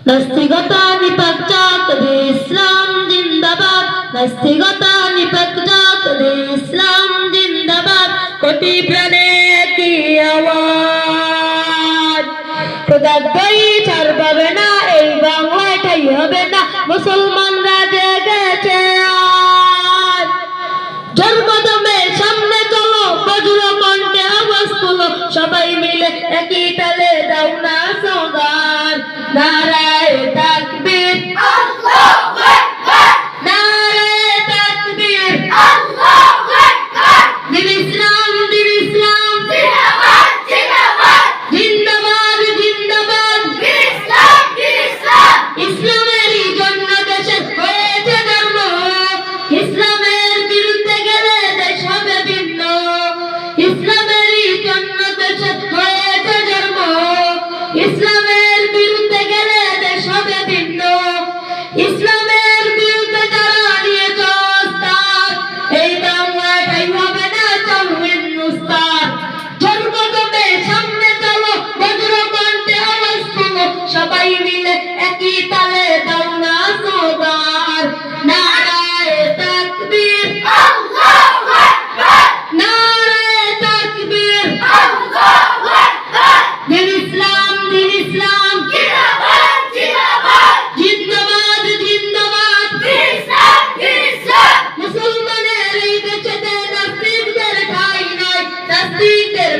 নাস্তিকতা নিপজ্জাক দে ইসলাম জিন্দাবাদ, নাস্তিকতা নিপজ্জাক দে ইসলাম জিন্দাবাদ। কোটি প্রাণে কি আওয়াজ, খোদার দই ছাড় পাবে না, এই বাংলায় ঠাই হবে না, মুসলমানরা জেগেছে আজ। জোর কদমে সামনে চলো, বজ্র কণ্ঠে আওয়াজ তুলো, সবাই মিলে একই তালে দাও না স্লোগান। নারায়ে তাকবীর, আল্লাহু আকবার, নারায়ে তাকবীর, আল্লাহু আকবার। দিন ইসলাম জিন্দাবাদ জিন্দাবাদ, জিন্দাবাদ জিন্দাবাদ, দিন ইসলাম ইসলামেরই জন্য দেশে হয়েছে জন্ম, ইসলামের বিরুদ্ধে গেলে দেশ হবে ভিন্ন। ইসলামেরই জন্য দেশে হয়েছে জন্ম, ইসলামের বিরুদ্ধে গেলে দেশ হবে ভিন্ন। ইসলামের বিরুদ্ধে যারা নিয়েছ অবস্থান, এই বাংলায় ঠাই হবে না, চলবে হিন্দুস্তান। জোর কদমে সামনে চলো, বজ্র কণ্ঠে আওয়াজ তুলো, সবাই মিলে একই তালে দাও না স্লোগান। নারায়ে তাকবীর, আল্লাহু আকবার, নারায়ে তাকবীর, আল্লাহু আকবার। দিন ইসলাম জিন্দাবাদ জিন্দাবাদ, জিন্দাবাদ জিন্দাবাদ, দিন ইসলাম। মুসলমানের এই দেশে নাস্তিকদের ঠাঁই নাই, নাস্তিকদের